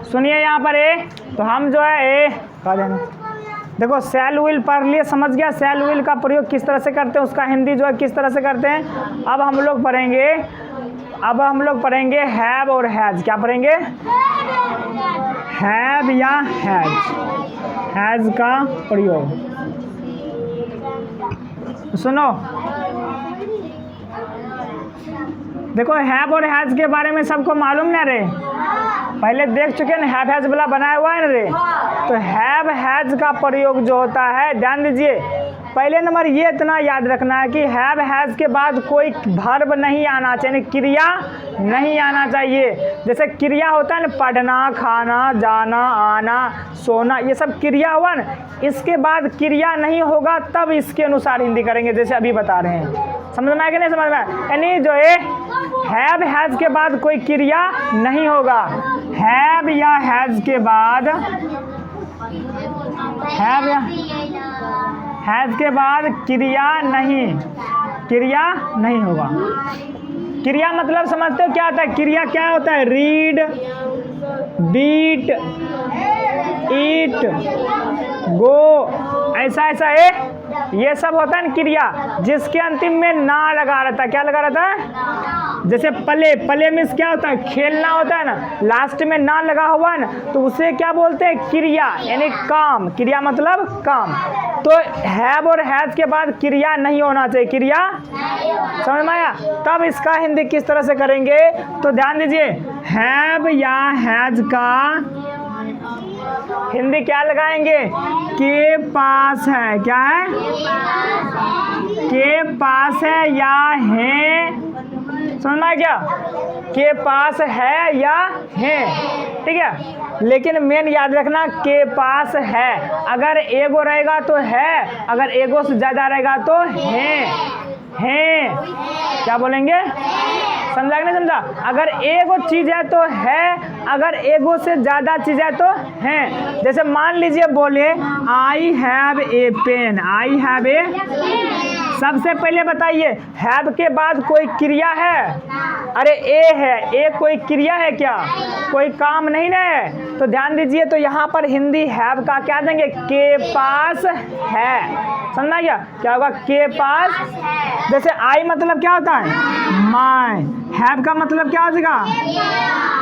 सुनिए यहाँ पर ए, तो हम जो है ए कहा देना, देखो सेल विल पढ़ लिए, समझ गया सेल विल का प्रयोग किस तरह से करते हैं, उसका हिंदी जो है किस तरह से करते हैं। अब हम लोग पढ़ेंगे हैव और हैज। क्या पढ़ेंगे? हैव या हैज का प्रयोग। सुनो, देखो हैव और हैज के बारे में सबको मालूम ना रे, पहले देख चुके ना, हैव हैज वाला बनाया हुआ है ना रे। तो हैव हैज का प्रयोग जो होता है, ध्यान दीजिए, पहले नंबर ये इतना याद रखना है कि हैव हैज के बाद कोई वर्ब नहीं आना चाहिए, क्रिया नहीं आना चाहिए। जैसे क्रिया होता है ना, पढ़ना, खाना, जाना, आना, सोना, ये सब क्रिया हुआ ना, इसके बाद क्रिया नहीं होगा तब इसके अनुसार हिंदी करेंगे, जैसे अभी बता रहे हैं। समझ में आया कि नहीं समझ में आया? यानी जो है हैव हैज के बाद कोई क्रिया नहीं होगा। हैव या हैज के बाद, हैव या हैज के बाद क्रिया नहीं होगा। क्रिया मतलब समझते हो क्या होता है? क्रिया क्या होता है? रीड, बीट, ईट, गो, ऐसा है, ये सब होता है ना क्रिया, जिसके अंतिम में ना लगा रहता है। क्या लगा रहता है? जैसे पले मीन्स क्या होता है? खेलना होता है ना, लास्ट में ना लगा हुआ है ना, तो उसे क्या बोलते हैं? क्रिया, यानी काम। क्रिया मतलब काम। तो हैव और हैज के बाद क्रिया नहीं होना चाहिए, क्रिया, समझ में आया? तब इसका हिंदी किस तरह से करेंगे, तो ध्यान दीजिए, हैव या हैज का हिंदी क्या लगाएंगे? के पास है। क्या है? के पास है या है, समझ में आया क्या? के पास है या है, ठीक है। लेकिन मेन याद रखना, के पास है, अगर एगो रहेगा तो है, अगर एगो से ज़्यादा रहेगा तो है। क्या बोलेंगे? समझा कि नहीं समझा? अगर एगो चीज़ है तो है, अगर एगो से ज़्यादा चीज़ है तो है। जैसे मान लीजिए बोले I have a pen, I have a, सबसे पहले बताइए हैव के बाद कोई क्रिया है? अरे ए है, ए कोई क्रिया है क्या? कोई काम नहीं ना है। तो ध्यान दीजिए, तो यहाँ पर हिंदी हैव का क्या देंगे? के पास है। समझना क्या होगा? के पास। जैसे आई मतलब क्या होता है? माय। हैव का मतलब क्या हो जाएगा?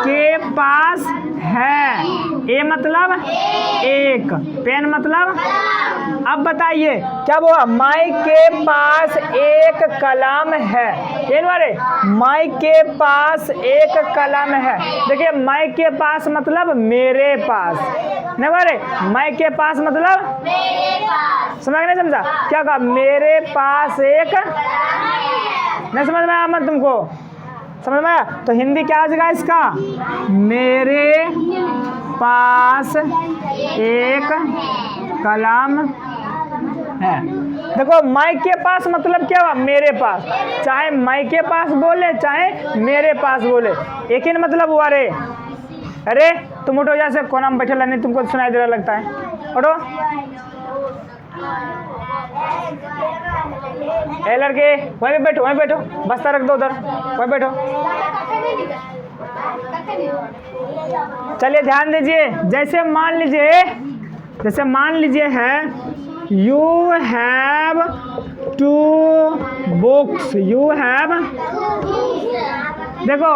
के पास है। ए मतलब एक, पेन मतलब, अब बताइए क्या बोला? माई के पास एक कलम है। ये बारे माई के पास एक कलम है। देखिए माई के पास मतलब मेरे पास, नहीं बारे माई के पास मतलब मेरे पास। समझ नहीं समझा? क्या कहा? मेरे पास एक, नहीं समझ में आया मत तुमको? समझ में आया? तो हिंदी क्या आ जाएगा इसका? मेरे पास एक कलम है। देखो माई के पास मतलब क्या हुआ? मेरे पास। चाहे माई के पास बोले चाहे मेरे पास बोले, एक ही मतलब हुआ रे। अरे तुम उठो, जैसे कोना में बैठे नहीं, तुमको सुनाई दे रहा लगता है, उठो। ए लड़के वहीं बैठो, वहीं बैठो, बस्ता रख दो उधर, वहीं बैठो। चलिए ध्यान दीजिए, जैसे मान लीजिए है you have two books, you have, देखो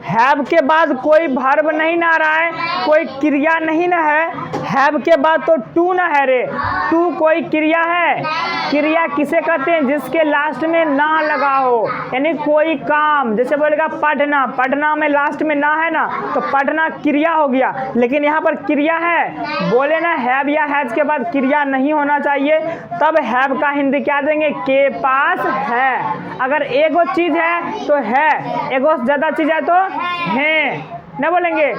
हैव के बाद कोई वर्ब नहीं ना रहा है, कोई क्रिया नहीं ना है। हैव के बाद तो टू ना है रे, टू कोई क्रिया है। क्रिया किसे कहते हैं? जिसके लास्ट में ना लगा हो, यानी कोई काम। जैसे बोलेगा पढ़ना, पढ़ना में लास्ट में ना है ना, तो पढ़ना क्रिया हो गया। लेकिन यहाँ पर क्रिया है, बोले ना हैव या हैज के बाद क्रिया नहीं होना चाहिए, तब हैव का हिंदी क्या देंगे? के पास है। अगर एगो चीज़ है तो है, एगो से ज़्यादा चीज़ है तो है। नहीं बोलेंगे?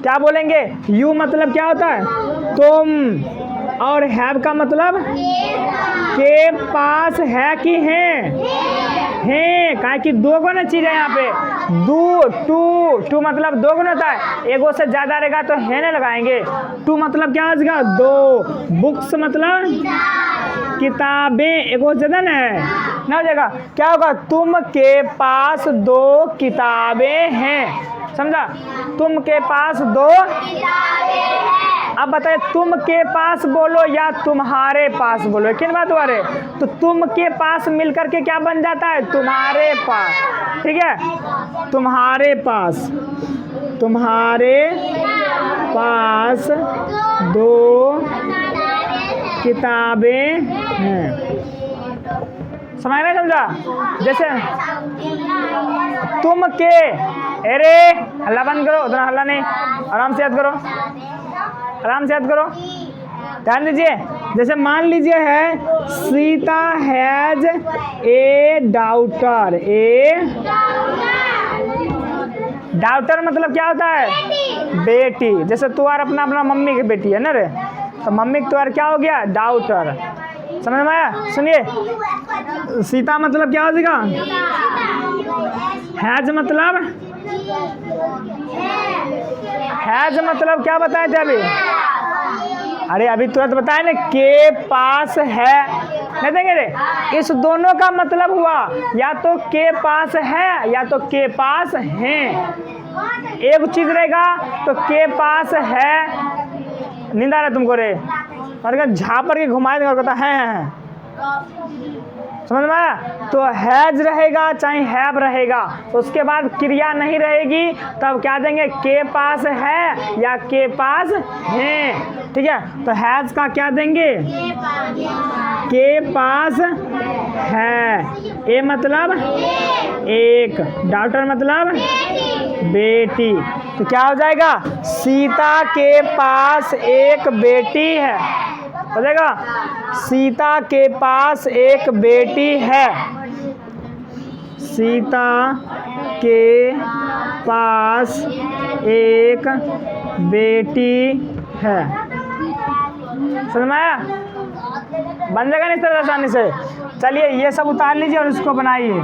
क्या बोलेंगे? यू मतलब क्या होता है? तुम, और हैव का मतलब के पास है कि है? काहे कि दो गो ना चीज़ है यहाँ पे, टू मतलब दो गुना होता है, एगो से ज़्यादा रहेगा तो है ना लगाएंगे। टू मतलब क्या हो जाएगा? दो। बुक्स मतलब किताबें, एगो ज़्यादा ना है, ना हो जाएगा। क्या होगा? तुम के पास दो किताबें हैं। समझा? तुम के पास 2। अब बताइए तुम के पास बोलो या तुम्हारे पास बोलो, किन बात हुआ रे? तो तुम के पास मिलकर के क्या बन जाता है? तुम्हारे पास। ठीक है, तुम्हारे पास, तुम्हारे पास 2 किताबें हैं। समझ में समझा? जैसे तुम के, अरे हल्ला बंद करो, उतना हल्ला नहीं, आराम से याद करो, आराम से याद करो, ध्यान दीजिए। जैसे मान लीजिए है Sita has a daughter, daughter मतलब क्या होता है? बेटी। जैसे तू और अपना अपना मम्मी की बेटी है ना रे, तो मम्मी की तो क्या हो गया? डाउटर। समझ में आया? सुनिए, सीता मतलब क्या हो जाएगा? हैज मतलब, हैज मतलब क्या बताए थे अभी? अरे अभी तुरंत बताए ना, के पास है, नहीं देंगे रे? इस दोनों का मतलब हुआ या तो के पास है या तो के पास हैं। एक चीज रहेगा तो के पास है। नींद आ रहा है तुमको रे? और झापर के घुमाए देगा, कहता है। समझ में आया? तो हैज रहेगा चाहे हैव रहेगा, तो उसके बाद क्रिया नहीं रहेगी, तब क्या देंगे? के पास है या के पास हैं। ठीक है, तो हैज का क्या देंगे? के पास है। ए मतलब एक, डॉटर मतलब बेटी, तो क्या हो जाएगा? सीता के पास एक बेटी है, हो जाएगा? सीता के पास एक बेटी है, सीता के पास एक बेटी है। समझ में आया? बन जाएगा नहीं इस तरह आसानी से। चलिए ये सब उतार लीजिए और इसको बनाइए।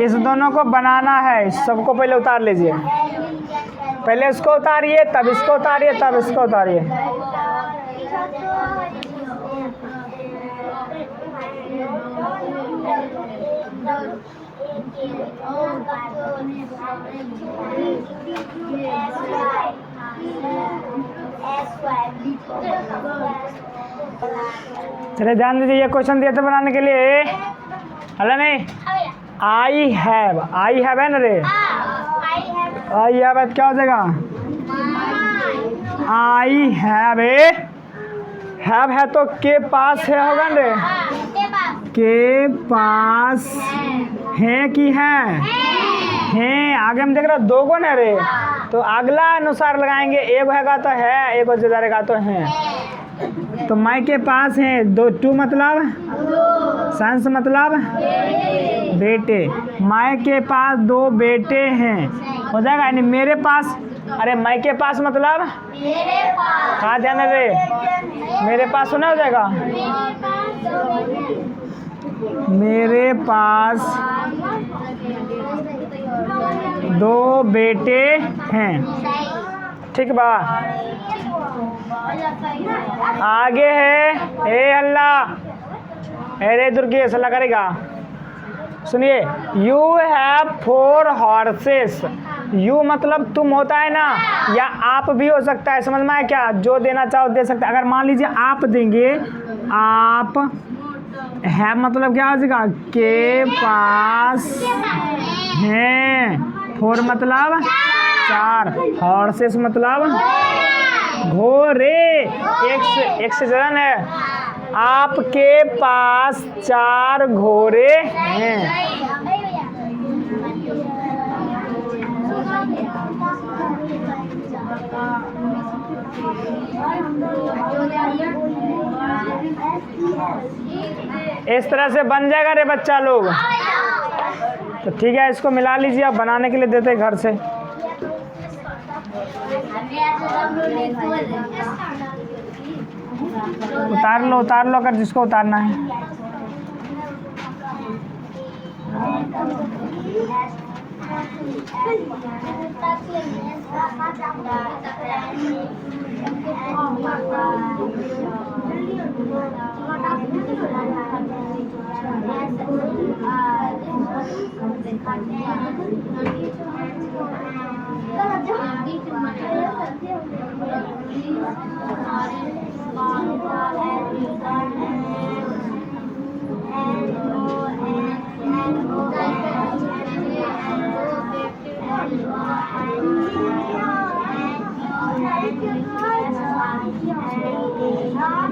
इस दोनों को बनाना है, सबको पहले उतार लीजिए। पहले इसको उतारिए, तब इसको उतारिए, तब इसको उतारिए। चलिए ध्यान दीजिए, ये क्वेश्चन दिया था बनाने के लिए। हल्ला नहीं। आई हैव, आई हैव है ना रे? आई हैव है, क्या हो जाएगा? आई हैव ए, हैव है तो के पास है होगा ना रे? के पास है कि है? हैं। आगे हम देख रहे 2 गो ना रे, तो अगला अनुसार लगाएंगे। एक होगा तो है, एक हो जाएगा तो है। तो माई के पास है 2 मतलब सन्स मतलब बेटे। माई के पास 2 बेटे हैं, हो जाएगा। यानी मेरे पास, अरे माई के पास मतलब कहाँ ध्यान रे? मेरे पास होना हो जाएगा। मेरे पास 2 बेटे हैं। ठीक बा। आगे है ए अल्लाह, अरे दुर्गेश अल्लाह करेगा। सुनिए, यू हैव 4 हॉर्सेस। यू मतलब तुम होता है ना, या आप भी हो सकता है। समझ में आया क्या? जो देना चाहो दे सकते हैं। अगर मान लीजिए आप देंगे, आप है मतलब क्या हो जाएगा? के पास हैं। 4 मतलब 4, हॉर्सेस मतलब घोड़े। एक से जन है। आपके पास 4 घोड़े हैं। इस तरह से बन जाएगा रे बच्चा लोग। तो ठीक है, इसको मिला लीजिए। आप बनाने के लिए देते घर से। उतार लो अगर जिसको उतारना है।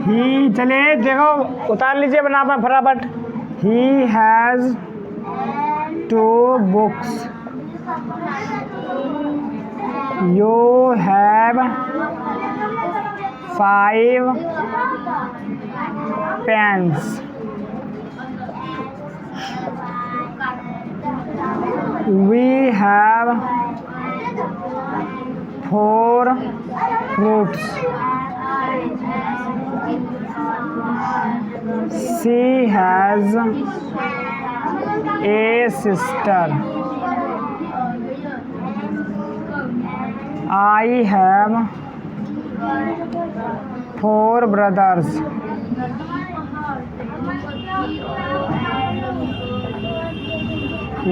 ही, चलिए देखो उतार लीजिए बना फटाफट। He has 2 books, you have 5 pens, we have 4 fruits, she has a sister, I have 4 brothers,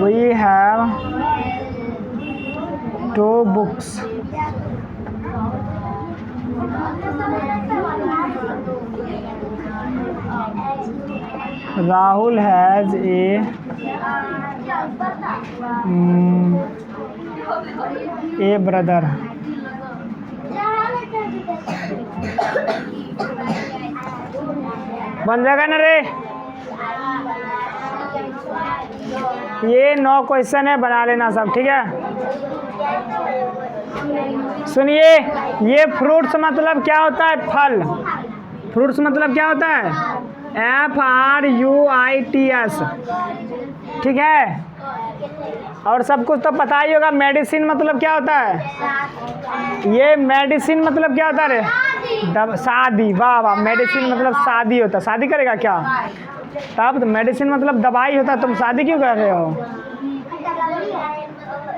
we have 2 books, Rahul has a brother, बन जाएगा ना रे। ये 9 क्वेश्चन है, बना लेना सब, ठीक है। सुनिए, ये फ्रूट्स मतलब क्या होता है? फल। फ्रूट्स मतलब क्या होता है? FRUITS, ठीक है। और सब कुछ तो पता ही होगा। मेडिसिन मतलब क्या होता है? ये मेडिसिन मतलब क्या होता है रे? शादी। वाह वाह, मेडिसिन मतलब शादी होता है। शादी करेगा क्या? तब तो मेडिसिन मतलब दवाई होता है। तुम शादी क्यों कर रहे हो?